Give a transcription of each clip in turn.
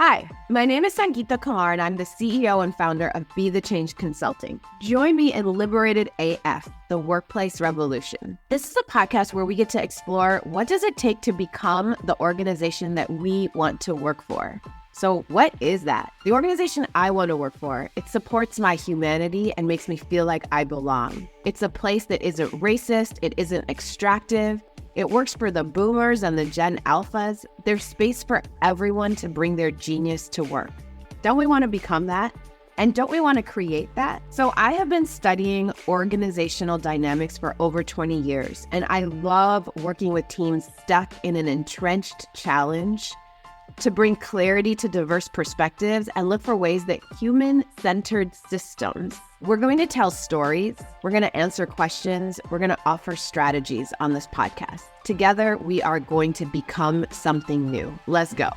Hi, my name is Sangita Kumar, and I'm the CEO and founder of Be the Change Consulting. Join me in Liberated AF, the workplace revolution. This is a podcast where we get to explore what does it take to become the organization that we want to work for. So what is that? The organization I want to work for, it supports my humanity and makes me feel like I belong. It's a place that isn't racist, it isn't extractive. It works for the boomers and the Gen Alphas. There's space for everyone to bring their genius to work. Don't we want to become that? And don't we want to create that? So I have been studying organizational dynamics for over 20 years, and I love working with teams stuck in an entrenched challenge to bring clarity to diverse perspectives and look for ways that human-centered systems. We're going to tell stories, we're going to answer questions, we're going to offer strategies on this podcast. Together, we are going to become something new. Let's go.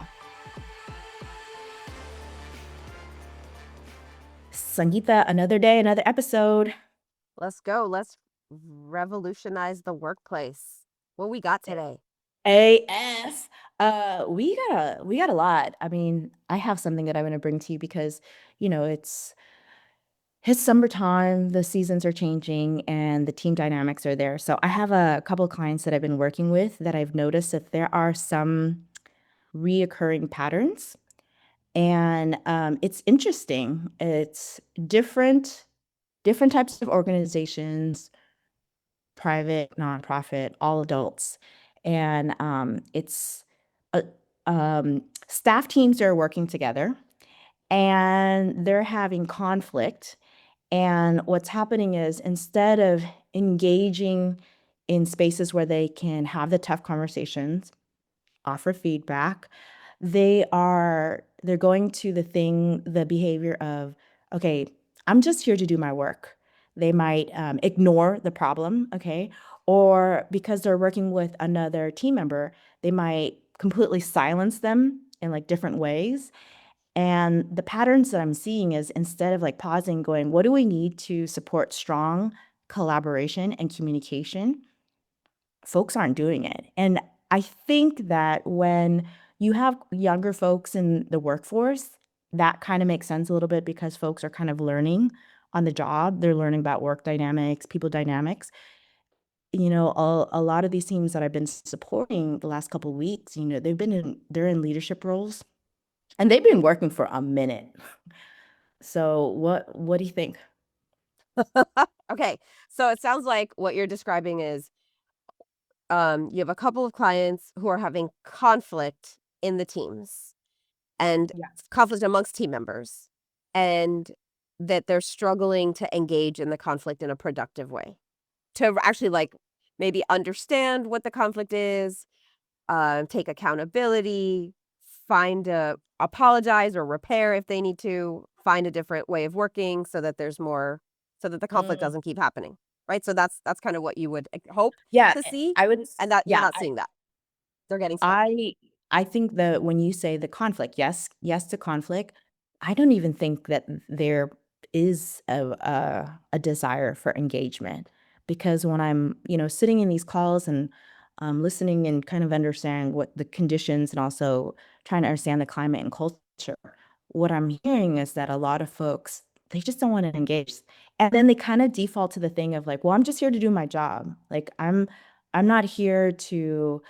Sangeeta, another day, another episode. Let's go. Let's revolutionize the workplace. What we got today? AF. We got a lot. I mean, I have something that I'm going to bring to you because, it's summertime, the seasons are changing, and the team dynamics are there. So I have a couple of clients that I've been working with that I've noticed that there are some reoccurring patterns. And it's interesting. It's different types of organizations, private, nonprofit, all adults. And it's staff teams are working together and they're having conflict. And what's happening is instead of engaging in spaces where they can have the tough conversations, offer feedback, they're going to the behavior of, okay, I'm just here to do my work. They might ignore the problem, okay? Or because they're working with another team member, they might completely silence them in like different ways. And the patterns that I'm seeing is instead of like pausing, going, what do we need to support strong collaboration and communication? Folks aren't doing it. And I think that when you have younger folks in the workforce, that kind of makes sense a little bit because folks are kind of learning on the job. They're learning about work dynamics, people dynamics. A lot of these teams that I've been supporting the last couple of weeks, they're in leadership roles and they've been working for a minute. So what do you think? Okay. So it sounds like what you're describing is you have a couple of clients who are having conflict in the teams and conflict amongst team members, and that they're struggling to engage in the conflict in a productive way, to actually like maybe understand what the conflict is, take accountability, apologize or repair if they need to, find a different way of working so that so that the conflict doesn't keep happening. Right. So that's kind of what you would hope to see. I would, And that you're not seeing that. They're getting stuck. I think that when you say the conflict, yes to conflict, I don't even think that there is a desire for engagement, because when I'm, sitting in these calls and listening and kind of understanding what the conditions and also trying to understand the climate and culture, what I'm hearing is that a lot of folks, they just don't want to engage. And then they kind of default to the thing of like, well, I'm just here to do my job. Like I'm not here to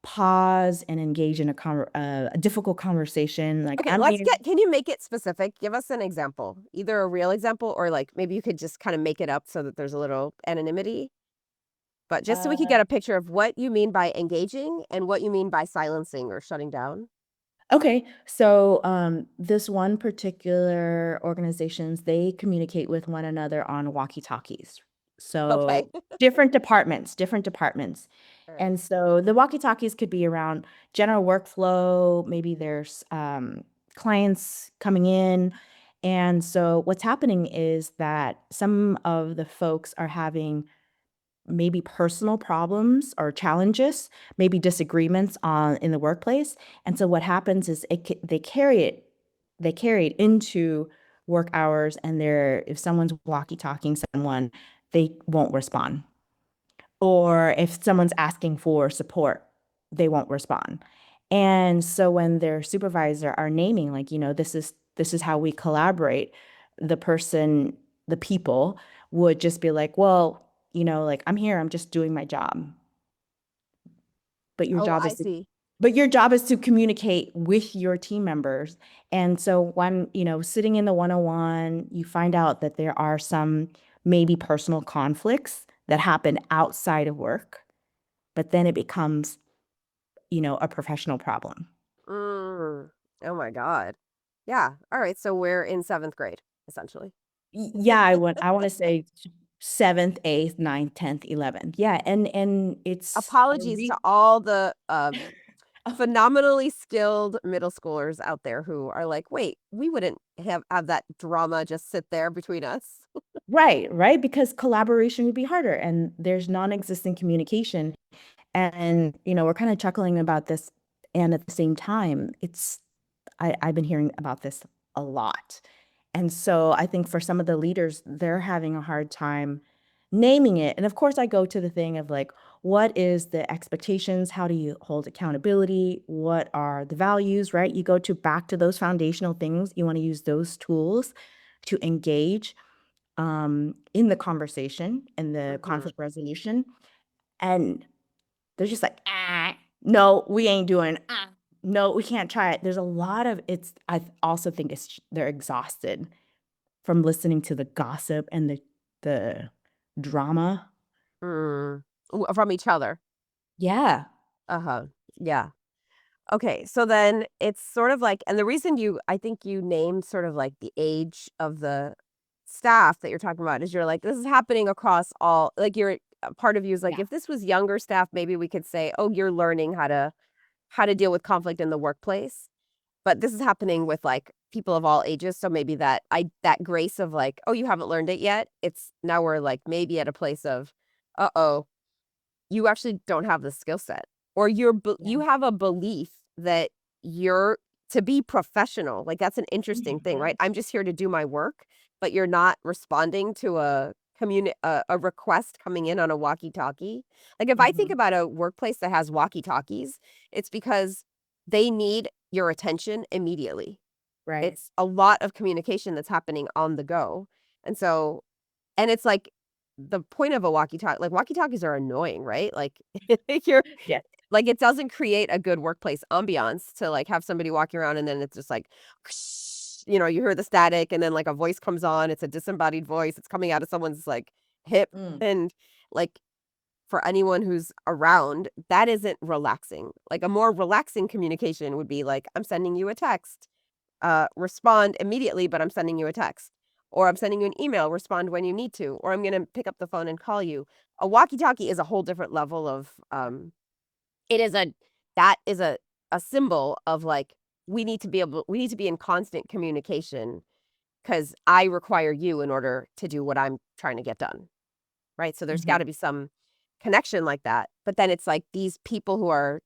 pause and engage in a difficult conversation. Like, okay, can you make it specific? Give us an example, either a real example or like maybe you could just kind of make it up so that there's a little anonymity. But just so we could get a picture of what you mean by engaging and what you mean by silencing or shutting down. Okay, so this one particular organizations, they communicate with one another on walkie-talkies. Okay. So different departments. All right. And so the walkie-talkies could be around general workflow, maybe there's clients coming in. And so what's happening is that some of the folks are having maybe personal problems or challenges, maybe disagreements in the workplace. And so what happens is they carry it into work hours, and if someone's walkie-talking someone, they won't respond. Or if someone's asking for support, they won't respond. And so when their supervisor are naming, like, this is how we collaborate, the people would just be like, well, like, I'm here, I'm just doing my job. But your Oh, job I is to see. but your job is to communicate with your team members. And so when, sitting in the one-on-one, you find out that there are some maybe personal conflicts that happen outside of work, but then it becomes, a professional problem. Mm. Oh my God. Yeah. All right. So we're in seventh grade, essentially. Yeah, I want to say seventh, eighth, ninth, 10th, 11th. Yeah, and it's Apologies to all the phenomenally skilled middle schoolers out there who are like, wait, we wouldn't have that drama just sit there between us. right, because collaboration would be harder and there's non-existent communication. And, we're kind of chuckling about this. And at the same time, I've been hearing about this a lot. And so I think for some of the leaders, they're having a hard time naming it. And of course, I go to the thing of like, what is the expectations? How do you hold accountability? What are the values, right? You go back to those foundational things. You want to use those tools to engage in the conversation and the Hmm. conflict resolution. And they're just like, no, we ain't doing, no, we can't try it. There's a lot of I also think they're exhausted from listening to the gossip and the drama. Mm. From each other. Yeah. Uh-huh. Yeah. Okay, so then it's sort of like, and the reason I think you named sort of like the age of the staff that you're talking about is you're like, this is happening across all, like part of you is like, Yeah. if this was younger staff, maybe we could say, oh, you're learning how to deal with conflict in the workplace. But this is happening with like people of all ages. So maybe that grace of like, oh, you haven't learned it yet. It's now we're like maybe at a place of, uh-oh, you actually don't have the skill set, or Yeah. you have a belief that you're to be professional. Like that's an interesting thing, Mhm. right? I'm just here to do my work, but you're not responding to a request coming in on a walkie-talkie. Like if I think Mhm. about a workplace that has walkie-talkies, it's because they need your attention immediately. Right. It's a lot of communication that's happening on the go. And so and it's like the point of a walkie-talkie, like walkie-talkies are annoying, right? Like you're Yeah. like it doesn't create a good workplace ambiance to like have somebody walking around and then it's just like you hear the static and then like a voice comes on, it's a disembodied voice, it's coming out of someone's like hip Mm. and like for anyone who's around, that isn't relaxing. Like a more relaxing communication would be like I'm sending you a text, respond immediately, but I'm sending you a text. Or I'm sending you an email, respond when you need to. Or I'm going to pick up the phone and call you. A walkie-talkie is a whole different level of, it is that is a symbol of like, we need to be in constant communication because I require you in order to do what I'm trying to get done. Right. So there's got Mhm. to be some connection like that. But then it's like these people who are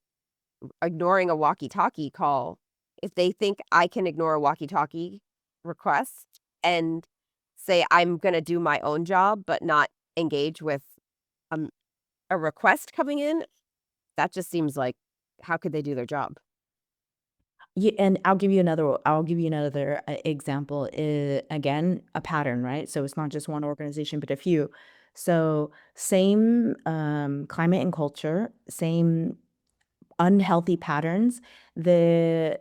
ignoring a walkie-talkie call, if they think I can ignore a walkie-talkie request and say I'm gonna do my own job, but not engage with, um, a request coming in, that just seems like, how could they do their job? Yeah, and I'll give you another example. Again, a pattern, right? So it's not just one organization, but a few. So same climate and culture, same unhealthy patterns. The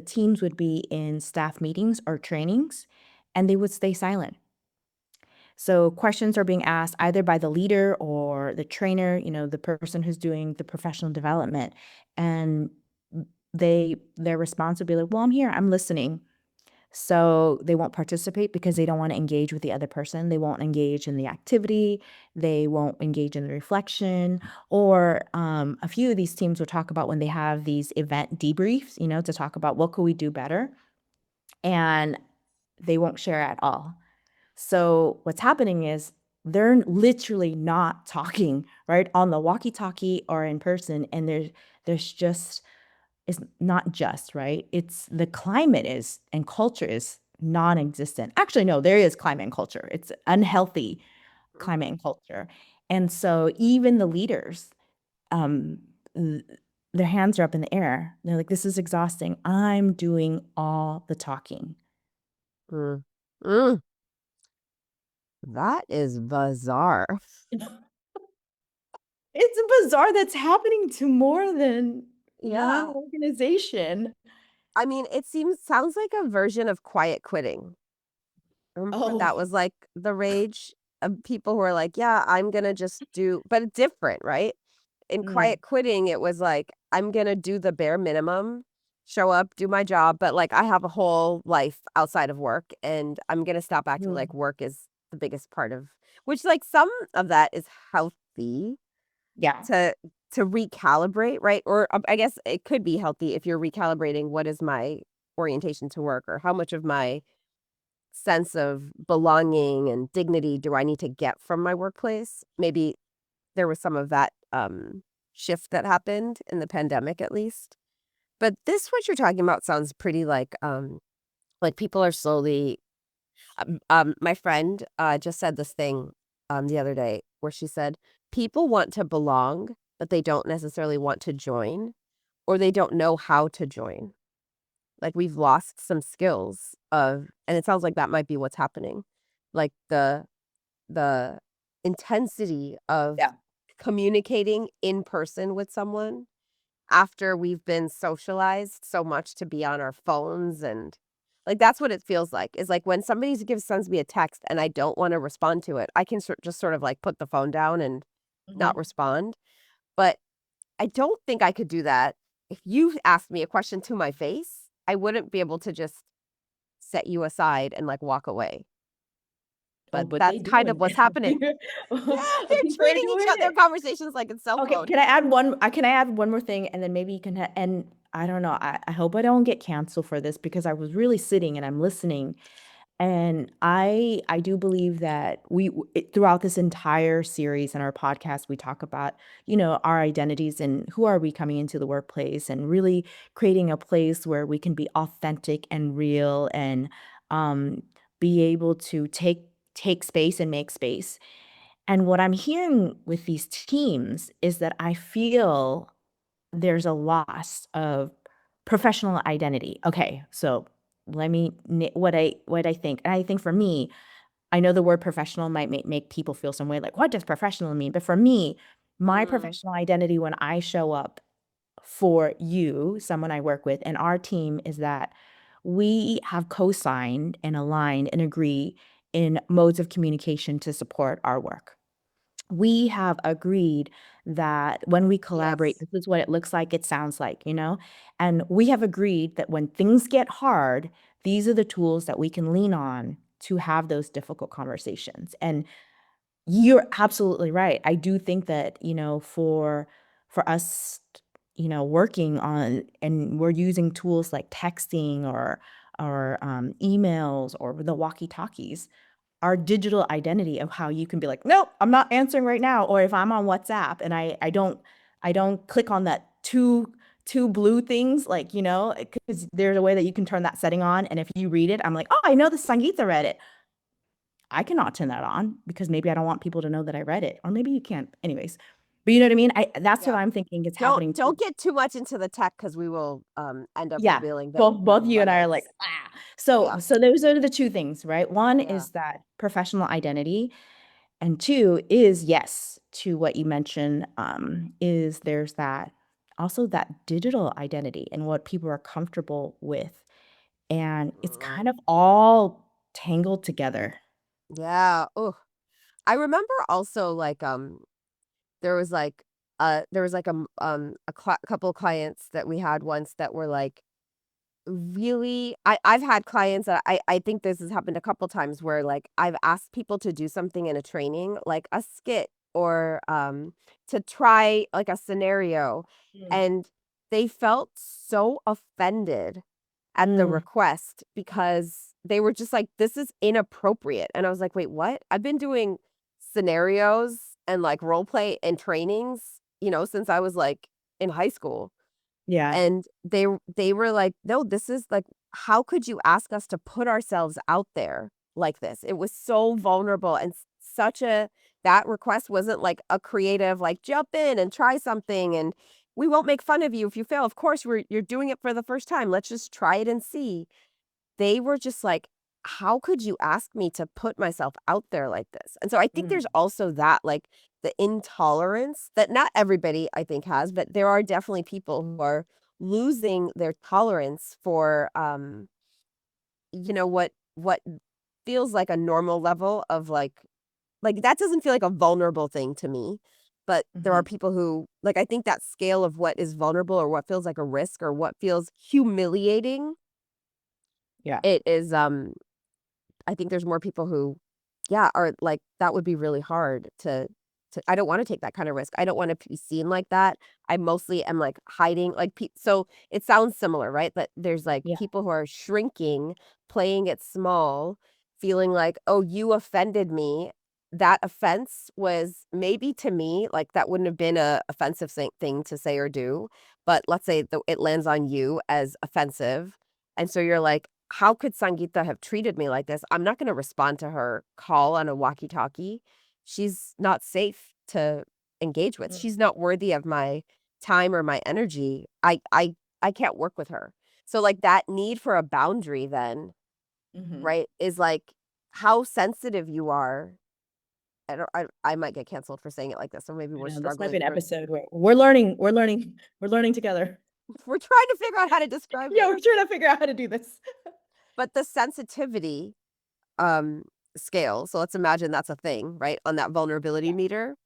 teams would be in staff meetings or trainings, and they would stay silent. So questions are being asked either by the leader or the trainer, the person who's doing the professional development, and their response would be like, "Well, I'm here, I'm listening." So they won't participate because they don't want to engage with the other person. They won't engage in the activity. They won't engage in the reflection. Or a few of these teams will talk about when they have these event debriefs, to talk about what could we do better, and they won't share at all. So what's happening is they're literally not talking, right, on the walkie-talkie or in person, and there's just it's not just, right? It's the climate is and culture is non-existent. Actually, no, there is climate and culture. It's unhealthy climate Mhm. and culture. And so even the leaders, um, their hands are up in the air. They're like, this is exhausting. I'm doing all the talking. Mm. Mm. That is bizarre. It's bizarre that's happening to more than one Yeah. organization. I mean, sounds like a version of quiet quitting. Remember Oh, that was like the rage of people who are like, yeah, I'm gonna just do, but it's different, right? In mm, quiet quitting, it was like, I'm gonna do the bare minimum, show up, do my job, but like I have a whole life outside of work and I'm gonna stop acting mm. like work is the biggest part of, which like some of that is healthy Yeah. to recalibrate, right? Or I guess it could be healthy if you're recalibrating what is my orientation to work or how much of my sense of belonging and dignity do I need to get from my workplace? Maybe there was some of that shift that happened in the pandemic at least. But this what you're talking about sounds pretty like people are slowly my friend just said this thing the other day where she said people want to belong, but they don't necessarily want to join or they don't know how to join. Like we've lost some skills of, and it sounds like that might be what's happening. Like the intensity of Yeah. communicating in person with someone after we've been socialized so much to be on our phones and like that's what it feels like. Is like when somebody sends me a text and I don't want to respond to it, I can just sort of like put the phone down and not Mhm. respond. But I don't think I could do that if you asked me a question to my face. I wouldn't be able to just set you aside and like walk away. Oh, But but they that's kind of doing what's happening. it. Yeah, they're People are treating each doing other it. conversations like it's cell Okay, phone. can I add one more thing and then maybe you can and I don't know. I hope I don't get canceled for this because I was really sitting and I'm listening. And I do believe that throughout this entire series and our podcast, we talk about, our identities and who are we coming into the workplace and really creating a place where we can be authentic and real and um, be able to take space and make space. And what I'm hearing with these teams is that I feel there's a loss of professional identity. Okay, so let me what I think. And I think for me, I know the word professional might make people feel some way like, what does professional mean? But for me, my Mm, professional identity when I show up for you, someone I work with, and our team is that we have co-signed and aligned and agree in modes of communication to support our work. We have agreed that when we collaborate, yes. this is what it looks like, it sounds like, you know? And we have agreed that when things get hard, these are the tools that we can lean on to have those difficult conversations. And you're absolutely right. I do think that, for us, working on and we're using tools like texting or emails or the walkie-talkies, our digital identity of how you can be like, "Nope, I'm not answering right now," or if I'm on WhatsApp and I don't click on that two blue things, like, 'cause there's a way that you can turn that setting on, and if you read it, I'm like, "Oh, I know the Sangeeta read it." I cannot turn that on because maybe I don't want people to know that I read it, or maybe you can't. Anyways, but you know what I mean? That's what Yeah. I'm thinking is Don't happening don't too. get too much into the tech because we will end up Yeah, revealing that we both have you and I are like, lemons. "Ah." So Yeah. so those are the 2 things, right? One Yeah. is that professional identity, and 2 is, yes, to what you mentioned, is there's that also that digital identity and what people are comfortable with, and it's Mm. kind of all tangled together. Yeah. Oh, I remember also like there was like a couple of clients that we had once that were like really I've had clients that I think this has happened a couple times where like I've asked people to do something in a training, like a skit or to try like a scenario Mm. and they felt so offended at the Mm, request because they were just like this is inappropriate and I was like, "Wait, what? I've been doing scenarios and like role play and trainings, since I was like in high school." yeah. And they were like, "No, this is like how could you ask us to put ourselves out there like this?" It was so vulnerable and such a that request wasn't like a creative like jump in and try something and we won't make fun of you if you fail. Of course, you're doing it for the first time. Let's just try it and see. They were just like, how could you ask me to put myself out there like this? And so I think there's also that, like, the intolerance that not everybody I think has, but there are definitely people who are losing their tolerance for what feels like a normal level of like that doesn't feel like a vulnerable thing to me. But there are Mhm. people who, like, I think that scale of what is vulnerable or what feels like a risk or what feels humiliating, Yeah. it is I think there's more people who, yeah, are like, that would be really hard to I don't wanna take that kind of risk. I don't wanna be seen like that. I mostly am, like, hiding, like, so it sounds similar, right? That there's, like, Yeah. people who are shrinking, playing it small, feeling like, "Oh, you offended me." That offense was maybe to me, like, that wouldn't have been a offensive thing to say or do, but let's say it lands on you as offensive, and so you're like, how could Sangeeta have treated me like this? I'm not gonna respond to her call on a walkie-talkie. She's not safe to engage with. Mm. She's not worthy of my time or my energy. I can't work with her. So, like, that need for a boundary then, Mhm. right, is, like, how sensitive you are. I might get canceled for saying it like this, so maybe I we're know this might be struggling an for episode where we're learning together. we're trying to figure out how to describe Yeah, it. we're trying to figure out how to do this. But the sensitivity um, scale. So let's imagine that's a thing, right? On that vulnerability Yeah. meter.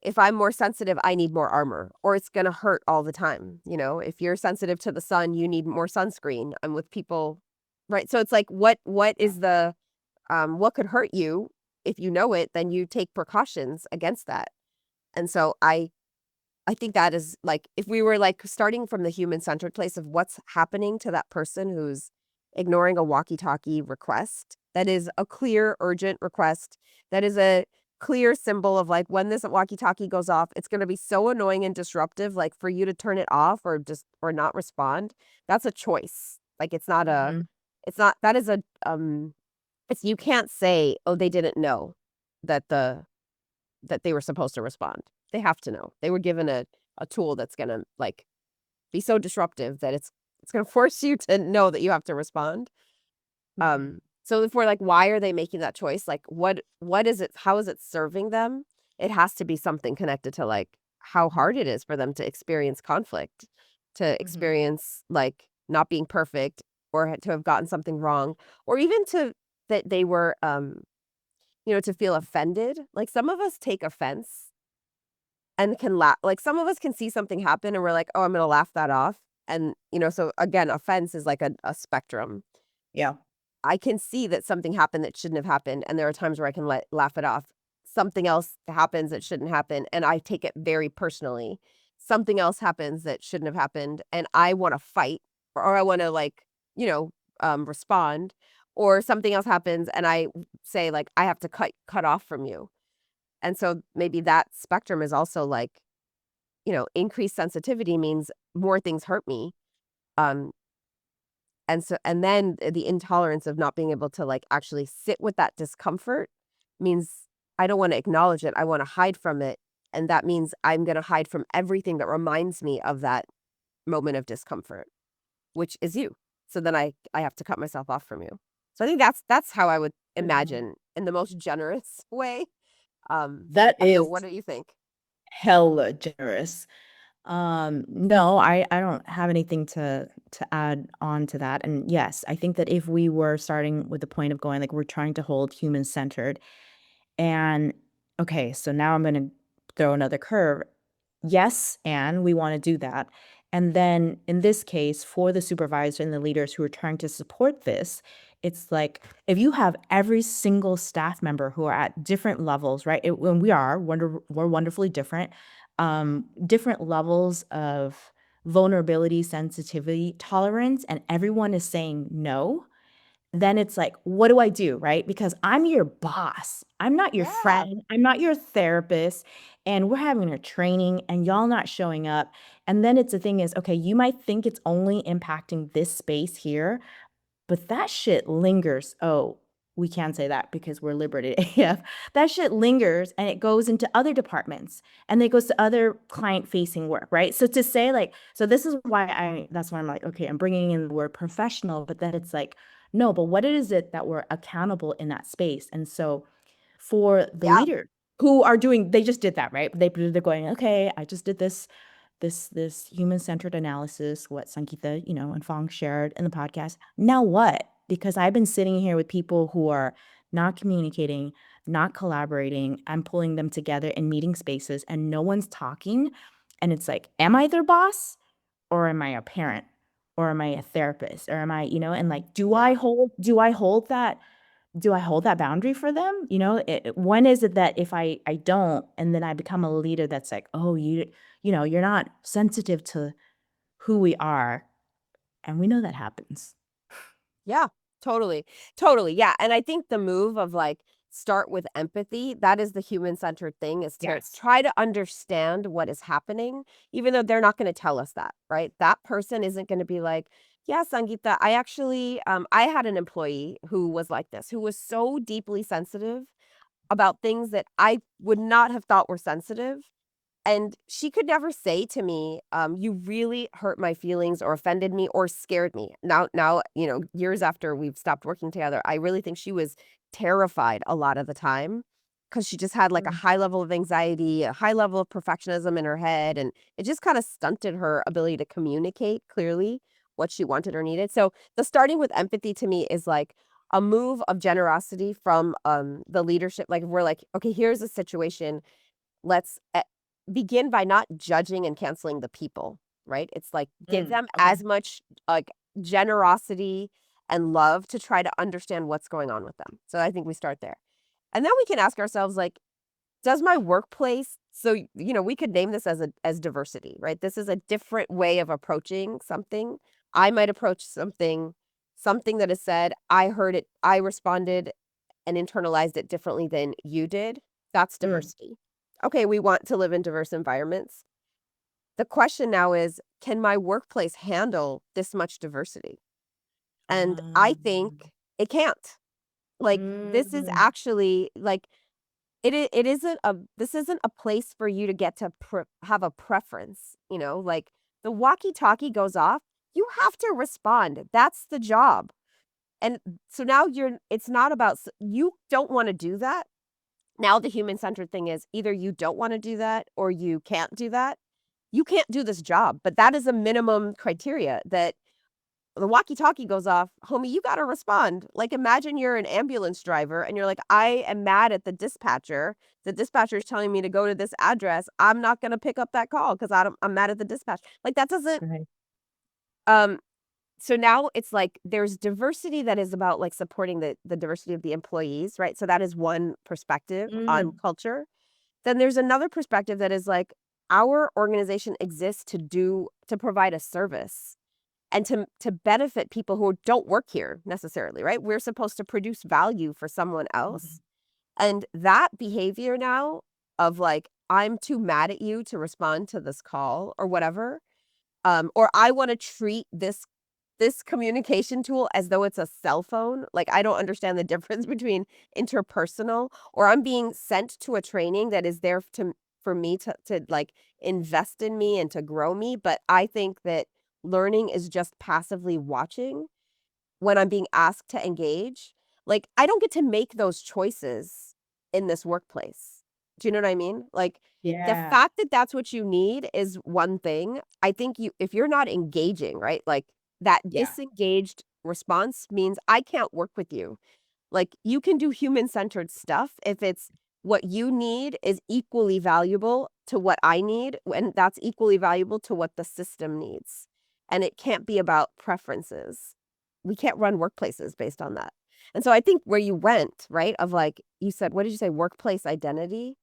If I'm more sensitive, I need more armor or it's going to hurt all the time. If you're sensitive to the sun, you need more sunscreen. I'm with people, right? So it's like, what Yeah. is what could hurt you? If you know it, then you take precautions against that. And so I think that is like, if we were like starting from the human centered place of what's happening to that person who's ignoring a walkie talkie request, that is a clear, urgent request, that is a clear symbol of like when this walkie talkie goes off, it's going to be so annoying and disruptive. Like for you to turn it off or not respond, that's a choice. Like Mhm. that is you can't say, oh, they didn't know that that they were supposed to respond. They have to know. They were given a tool that's gonna, like, be so disruptive that it's gonna force you to know that you have to respond. Mhm. So if we're like, why are they making that choice? Like, what is it? How is it serving them? It has to be something connected to, like, how hard it is for them to experience conflict, to Mhm. experience, like, not being perfect or to have gotten something wrong, or even to that they were, to feel offended. Like, some of us take offense and can laugh, like, some of us can see something happen and we're like, "Oh, I'm gonna laugh that off." And, so again, offense is like a spectrum. Yeah. I can see that something happened that shouldn't have happened, and there are times where I can laugh it off. Something else happens that shouldn't happen, and I take it very personally. Something else happens that shouldn't have happened, and I wanna fight, or I wanna, like, respond, or something else happens and I say, like, "I have to cut off from you." And so maybe that spectrum is also like, increased sensitivity means more things hurt me. Um, and then the intolerance of not being able to like actually sit with that discomfort means I don't want to acknowledge it. I want to hide from it. And that means I'm going to hide from everything that reminds me of that moment of discomfort, which is you. So then I have to cut myself off from you. So I think that's how I would Mhm. imagine in the most generous way. That I don't know. is What do you think? hella generous. No, I don't have anything to add on to that. And yes, I think that if we were starting with the point of going like we're trying to hold human centered and okay, so now I'm going to throw another curve. Yes, and we want to do that. And then in this case, for the supervisor and the leaders who are trying to support this, it's like if you have every single staff member who are at different levels, right? When we're wonderfully different, different levels of vulnerability, sensitivity, tolerance, and everyone is saying no, then it's like, what do I do, right? Because I'm your boss. I'm not your Yeah. friend. I'm not your therapist. And we're having a training and y'all not showing up. And then it's the thing is, okay, you might think it's only impacting this space here, but that shit lingers. Oh, we can say that because we're liberated AF, that shit lingers and it goes into other departments and it goes to other client facing work, right? So to say like, so this is why that's why I'm like, okay, I'm bringing in the word professional, but then it's like, no, but what is it that we're accountable in that space? And so for the Yeah. leader who are doing, they just did that, right? They're going, okay, I just did this human-centered analysis, what Sangita, and Fong shared in the podcast. Now what? Because I've been sitting here with people who are not communicating, not collaborating. I'm pulling them together in meeting spaces and no one's talking. And it's like, am I their boss or am I a parent or am I a therapist or am I, and like, do I hold that boundary for them? When is it that if I don't, and then I become a leader that's like, oh, you're not sensitive to who we are. And we know that happens. Yeah, totally. Totally. Yeah. And I think the move of like start with empathy, that is the human centered thing, is to Yes. try to understand what is happening, even though they're not going to tell us that, right? That person isn't going to be like, yeah, Sangeeta, I actually, I had an employee who was like this, who was so deeply sensitive about things that I would not have thought were sensitive. And she could never say to me, you really hurt my feelings or offended me or scared me. Now, years after we've stopped working together, I really think she was terrified a lot of the time because she just had like a Mm. high level of anxiety, a high level of perfectionism in her head. And it just kind of stunted her ability to communicate clearly what she wanted or needed. So the starting with empathy to me is like a move of generosity from the leadership. Like, we're like, okay, here's a situation. Let's begin by not judging and canceling the people, right? It's like give them Okay. as much like generosity and love to try to understand what's going on with them. So I think we start there. And then we can ask ourselves like, does my workplace, so we could name this as diversity, right? This is a different way of approaching something. I might approach something that is said, I heard it, I responded and internalized it differently than you did. That's Mm. diversity. Okay, we want to live in diverse environments. The question now is, can my workplace handle this much diversity? And I Um, think it can't. Like, this is mm. actually like it isn't a this isn't a place for you to get to have a preference, like the walkie-talkie goes off, you have to respond. That's the job. And so now it's not about you don't want to do that. Now the human-centered thing is either you don't want to do that or you can't do that. You can't do this job, but that is a minimum criteria that the walkie-talkie goes off, homie, you got to respond. Like, imagine you're an ambulance driver and you're like, I am mad at the dispatcher. The dispatcher is telling me to go to this address. I'm not going to pick up that call because I'm mad at the dispatch. Like, that doesn't, Right. um, so now it's like there's diversity that is about like supporting the diversity of the employees, right? So that is one perspective on Mm. culture. Then there's another perspective that is like our organization exists to provide a service and to benefit people who don't work here necessarily, right? We're supposed to produce value for someone else. Mhm. And that behavior now of like, I'm too mad at you to respond to this call or whatever, or I want to treat this communication tool as though it's a cell phone. Like, I don't understand the difference between interpersonal, or I'm being sent to a training that is there for me to like invest in me and to grow me. But I think that learning is just passively watching when I'm being asked to engage. Like, I don't get to make those choices in this workplace. Do you know what I mean? Like, the Yeah. fact that that's what you need is one thing. I think if you're not engaging, right? Like, that Yeah. disengaged response means I can't work with you. Like, you can do human-centered stuff if it's what you need is equally valuable to what I need, and that's equally valuable to what the system needs. And it can't be about preferences. We can't run workplaces based on that. And so I think where you went, right, of like you said, what did you say? Workplace identity?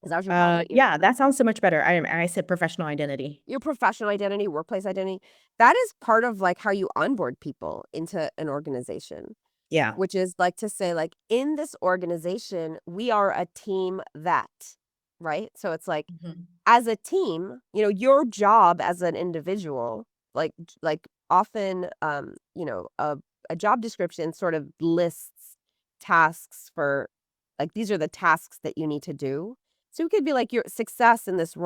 Is that what you're calling it? Yeah, that sounds so much better. I said professional identity. Your professional identity, workplace identity. That is part of like how you onboard people into an organization. Yeah. Which is like to say, like, in this organization, we are a team that, right? So it's like, Mhm. as a team, your job as an individual, like often, a job description sort of lists tasks for, like, these are the tasks that you need to do. So it could be like your success in this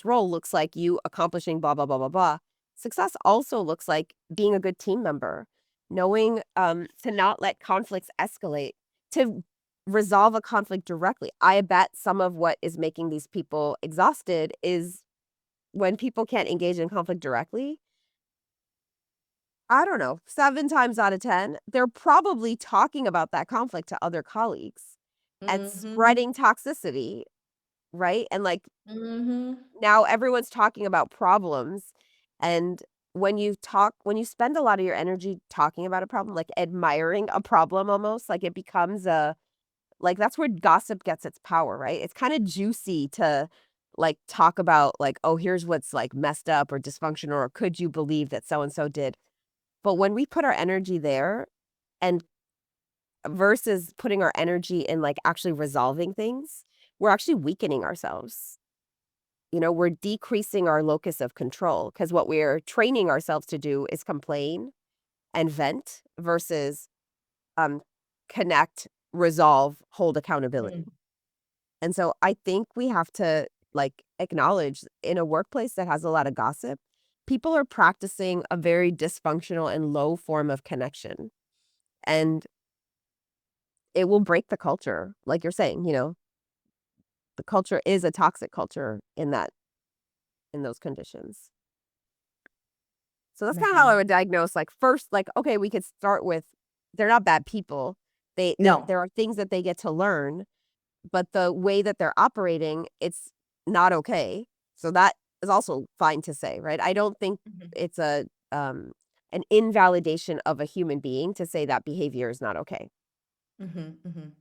role looks like you accomplishing blah, blah, blah, blah, blah. Success also looks like being a good team member, knowing to not let conflicts escalate, to resolve a conflict directly. I bet some of what is making these people exhausted is when people can't engage in conflict directly. I don't know, 7 times out of 10, they're probably talking about that conflict to other colleagues and Mhm. spreading toxicity, right? And, like, Mhm. now everyone's talking about problems, and when you spend a lot of your energy talking about a problem, like, admiring a problem almost, like, it becomes like, that's where gossip gets its power, right? It's kinda juicy to, like, talk about, like, "Oh, here's what's, like, messed up or dysfunctional," or, "Could you believe that so and so did?" But when we put our energy there and versus putting our energy in, like, actually resolving things, we're actually weakening ourselves. We're decreasing our locus of control because what we're training ourselves to do is complain and vent versus um, connect, resolve, hold accountability. Mm. And so I think we have to, like, acknowledge in a workplace that has a lot of gossip, people are practicing a very dysfunctional and low form of connection. And it will break the culture. Like you're saying, the culture is a toxic culture in those conditions. So that's kinda how I Man. would diagnose, like, first, like, okay, we could start with they're not bad people. No. There are things that they get to learn, but the way that they're operating, it's not okay. So that is also fine to say, right? I don't think Mhm. it's an invalidation of a human being to say that behavior is not okay. Mhm. Mhm.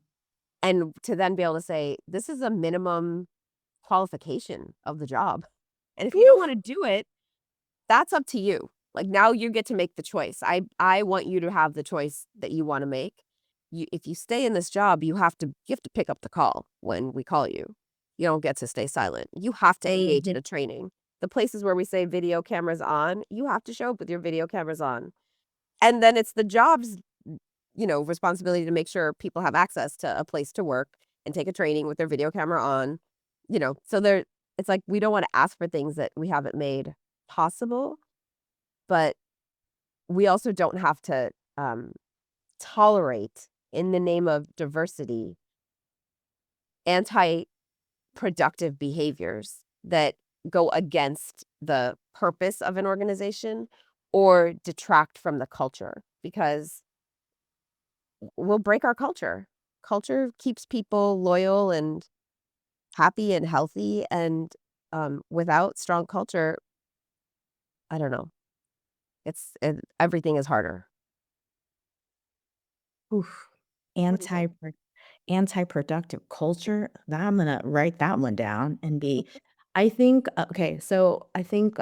And to then be able to say, "This is a minimum qualification of the job. And if you don't Woo! wanna do it, that's up to you. Like, now you get to make the choice. I want you to have the choice that you wanna make. If you stay in this job, you have to pick up the call when we call you. You don't get to stay silent. You have to engage in Mhm. a training. The places where we say video cameras on, you have to show up with your video cameras on. And then it's the job's, responsibility to make sure people have access to a place to work and take a training with their video camera on, so it's like we don't wanna ask for things that we haven't made possible, but we also don't have to, tolerate, in the name of diversity, anti-productive behaviors that go against the purpose of an organization or detract from the culture because we'll break our culture. Culture keeps people loyal and happy and healthy, and, without strong culture, I don't know, everything is harder. Oof. What do you think? Anti Anti-productive culture, that I'm gonna write that one down and be I think, okay, so I think,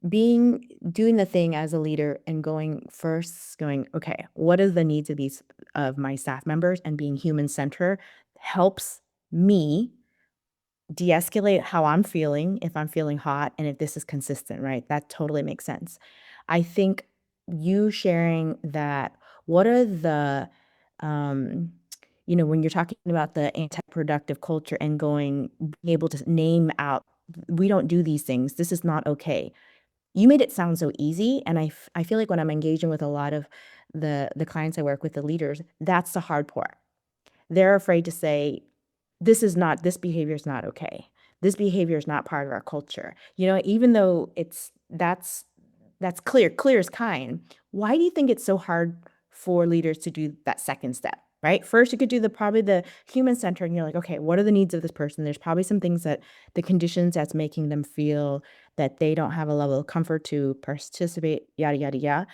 being doing the thing as a leader and going, "Okay, what are the needs of my staff members?" and being human centered helps me de-escalate how I'm feeling, if I'm feeling hot, and if this is consistent, right? That totally makes sense. I think you sharing that, what are the, um, when you're talking about the anti-productive culture and being able to name out, we don't do these things. This is not okay. You made it sound so easy, and I feel like when I'm engaging with a lot of the clients I work with, the leaders, that's the hard part. They're afraid to say, this behavior is not okay. This behavior is not part of our culture. Even though that's clear. Clear is kind. Why do you think it's so hard for leaders to do that second step? Right? First, you could do probably the human center, and you're like, okay, what are the needs of this person? There's probably some things that the conditions that's making them feel that they don't have a level of comfort to participate, yada, yada, yada.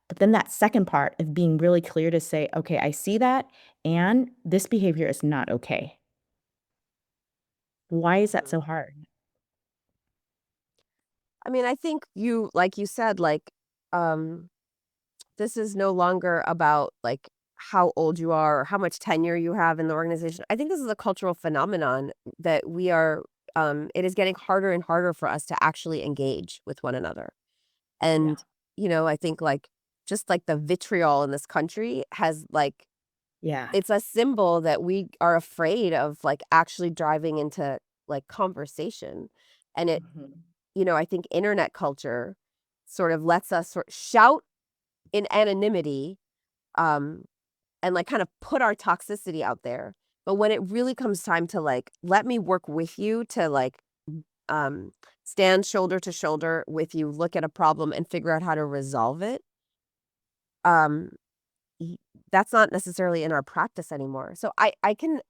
But then that second part of being really clear to say, okay, I see that, and this behavior is not okay. Why is that Mhm. so hard? I mean, I think like you said, like, um, this is no longer about, like, how old you are or how much tenure you have in the organization. I think this is a cultural phenomenon that it is getting harder and harder for us to actually engage with one another. Yeah. And, I think, like, just like the vitriol in this country has, like, Yeah. It's a symbol that we are afraid of, like, actually driving into, like, conversation. And it, Mhm. I think internet culture sort of lets us shout in anonymity, um, and, like, kind of put our toxicity out there. But when it really comes time to, like, let me work with you to, like, um, stand shoulder to shoulder with you, look at a problem and figure out how to resolve it, um, y that's not necessarily in our practice anymore. So I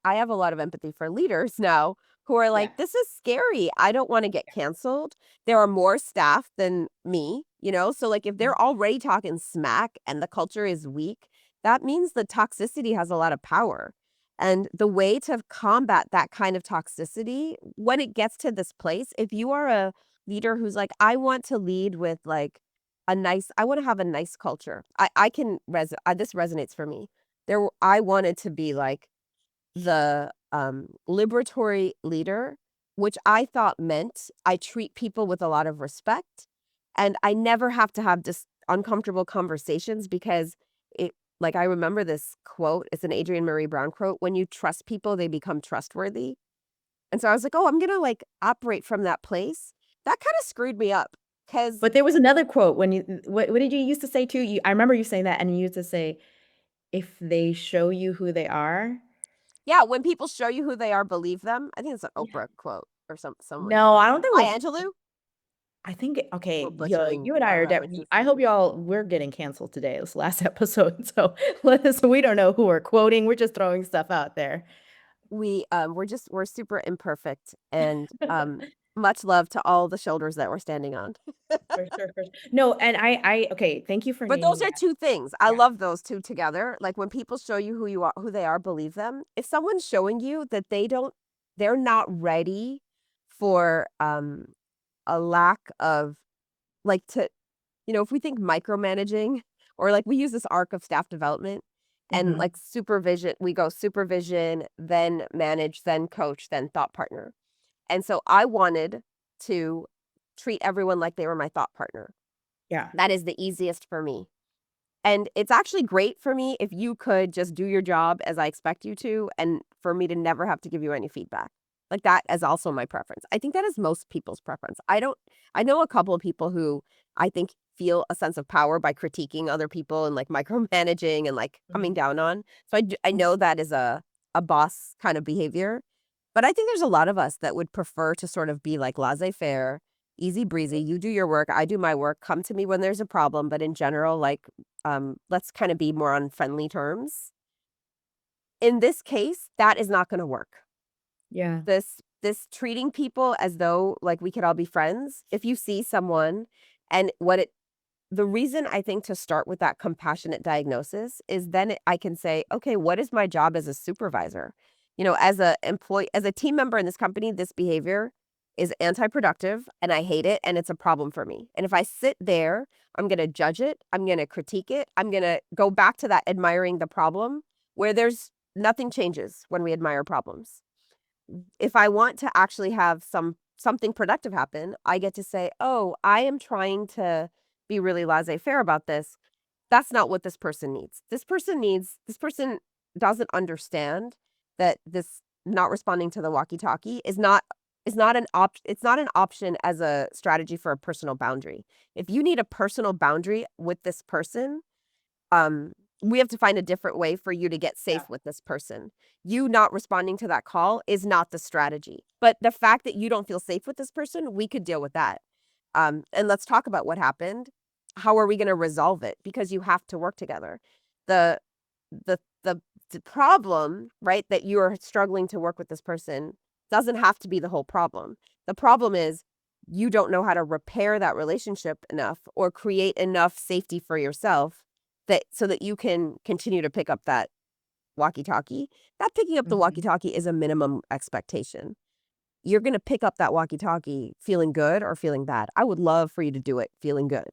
have a lot of empathy for leaders now who are Yeah. like, "This is scary. I don't wanna get canceled." There are more staff than me, So, like, if Mhm. they're already talking smack and the culture is weak, that means the toxicity has a lot of power. And the way to combat that kind of toxicity when it gets to this place, if you are a leader who's like, "I want to lead with, like, I wanna have a nice culture." I can this resonates for me. I wanted to be, like, the, liberatory leader, which I thought meant I treat people with a lot of respect, and I never have to have just uncomfortable conversations because it like, I remember this quote, it's an Adrienne Marie Brown quote, "When you trust people, they become trustworthy." And so I was like, "Oh, I'm gonna, like, operate from that place." That kinda screwed me up because. But there was another quote when what did you used to say too? I remember you saying that, and you used to say, "If they show you who they are." Yeah, when people show you who they are, believe them. I think it's an Yeah. Oprah quote or someone. No, I don't think it Maya was. Angelou? I think We're okay, yo, butchering you and I our are definitely. references. I hope we're getting canceled today. This last episode, so we don't know who we're quoting. We're just throwing stuff out there. We're super imperfect and much love to all the shoulders that we're standing on. For sure, for sure. No, and okay, thank you for But naming those are that. two things. I Yeah. love those two together. Like when people show you who they are, believe them. If someone's showing you that they're not ready for a lack of like to if we think micromanaging or like we use this arc of staff development and Mhm. like supervision, we go supervision, then manage, then coach, then thought partner. And so I wanted to treat everyone like they were my thought partner. Yeah. That is the easiest for me. And it's actually great for me if you could just do your job as I expect you to, and for me to never have to give you any feedback. Like that is also my preference. I think that is most people's preference. I know a couple of people who I think feel a sense of power by critiquing other people and like micromanaging and like coming Mhm. down on. So I know that is a boss kind of behavior. But I think there's a lot of us that would prefer to sort of be like laissez-faire, easy breezy. You do your work, I do my work. Come to me when there's a problem, but in general, like let's kind of be more on friendly terms. In this case, that is not going to work. Yeah. This treating people as though like we could all be friends. If you see someone and the reason I think to start with that compassionate diagnosis is then I can say, okay, what is my job as a supervisor? As a employee, as a team member in this company, this behavior is anti-productive and I hate it and it's a problem for me. And if I sit there, I'm going to judge it, I'm going to critique it, I'm going to go back to that admiring the problem where there's nothing changes when we admire problems. If I want to actually have something productive happen, I get to say, "Oh, I am trying to be really laissez-faire about this. That's not what this person needs. This person doesn't understand that this not responding to the walkie-talkie it's not an option as a strategy for a personal boundary. If you need a personal boundary with this person, um, we have to find a different way for you to get Yeah. safe with this person. You not responding to that call is not the strategy. But the fact that you don't feel safe with this person, we could deal with that. And let's talk about what happened. How are we going to resolve it? Because you have to work together. The the the the problem, right, that you are struggling to work with this person doesn't have to be the whole problem. The problem is you don't know how to repair that relationship enough or create enough safety for yourself that so that you can continue to pick up that walkie-talkie. That picking up the Mhm. walkie-talkie is a minimum expectation. You're going to pick up that walkie-talkie feeling good or feeling bad. I would love for you to do it feeling good.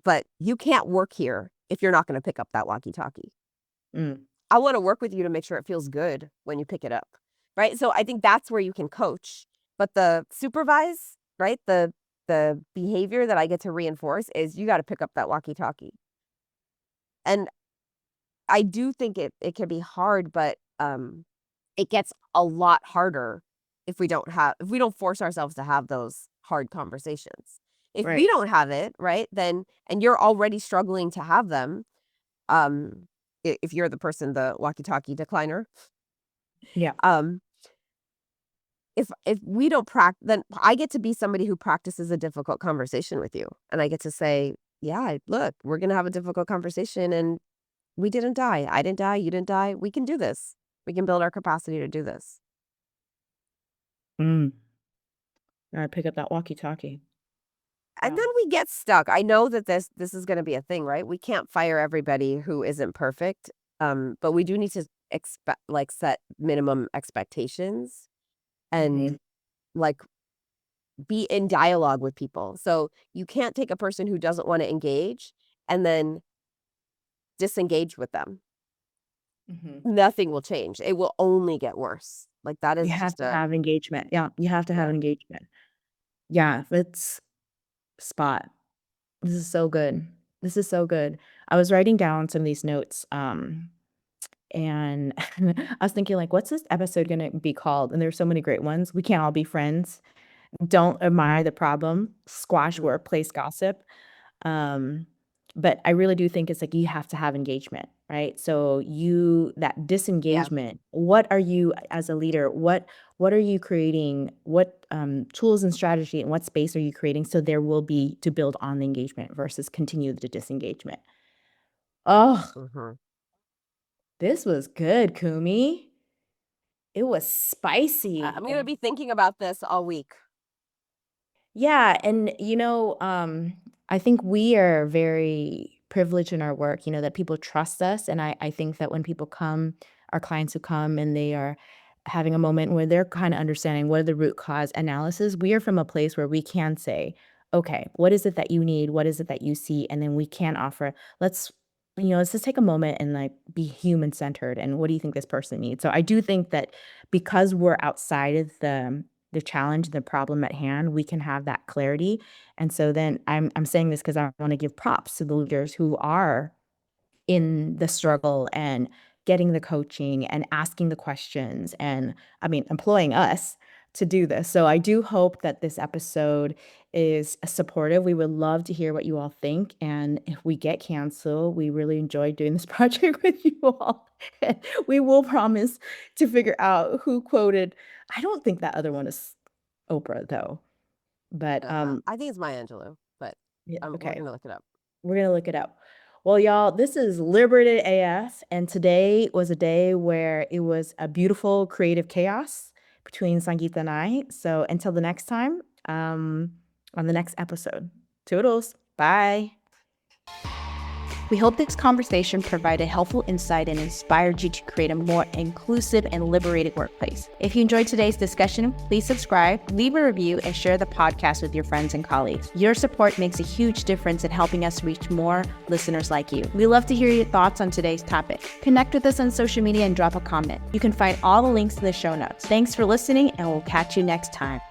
But you can't work here if you're not going to pick up that walkie-talkie. Mm. I want to work with you to make sure it feels good when you pick it up. Right? So I think that's where you can coach. But the supervise, right? The behavior that I get to reinforce is you got to pick up that walkie-talkie. And I do think it can be hard, but it gets a lot harder if we don't force ourselves to have those hard conversations. If we Right. don't have it, right, then, and you're already struggling to have them, if you're the person, the walkie-talkie decliner, Yeah. um, if we don't then I get to be somebody who practices a difficult conversation with you, and I get to say, yeah, look, we're gonna have a difficult conversation, and we didn't die. I didn't die. You didn't die. We can do this. We can build our capacity to do this. Mm. Gotta pick up that walkie-talkie. And Yeah. then we get stuck. I know that this is going to be a thing, right? We can't fire everybody who isn't perfect. But we do need to set minimum expectations and Mhm. like be in dialogue with people. So you can't take a person who doesn't want to engage and then disengage with them. Mhm. Nothing will change. It will only get worse. Like that You is have just to have engagement. Yeah, you have to have yeah. engagement. Yeah, it's spot. This is so good. This is so good. I was writing down some of these notes, and I was thinking like, what's this episode gonna be called? And there's so many great ones. We can't all be friends. Don't admire the problem. Squash Mhm. workplace gossip. Um, but I really do think it's like you have to have engagement, right? So that Yeah. disengagement, what are you as a leader, what are you creating? What tools and strategy and what space are you creating so there will be to build on the engagement versus continue the disengagement? Oh, Mhm. this was good, Kumi. It was spicy. I'm going to be thinking about this all week. Yeah, and I think we are very privileged in our work, that people trust us. And I think that when people come, our clients who come and they are having a moment where they're kind of understanding what are the root cause analysis, we are from a place where we can say, okay, what is it that you need? What is it that you see? And then we can offer, let's just take a moment and like be human centered. And what do you think this person needs? So I do think that because we're outside of the challenge, the problem at hand, we can have that clarity. And so then I'm saying this because I want to give props to the leaders who are in the struggle and getting the coaching and asking the questions and employing us to do this. So I do hope that this episode is supportive. We would love to hear what you all think. And if we get canceled, we really enjoyed doing this project with you all. We will promise to figure out who quoted. I don't think that other one is Oprah though. But I think it's Maya Angelou, but yeah, we're okay. going to look it up. We're going to look it up. Well, y'all, this is Liberated AF, and today was a day where it was a beautiful creative chaos between Sangeeta and I. So until the next time, on the next episode. Toodles. Bye. We hope this conversation provided helpful insight and inspired you to create a more inclusive and liberated workplace. If you enjoyed today's discussion, please subscribe, leave a review, and share the podcast with your friends and colleagues. Your support makes a huge difference in helping us reach more listeners like you. We love to hear your thoughts on today's topic. Connect with us on social media and drop a comment. You can find all the links in the show notes. Thanks for listening, and we'll catch you next time.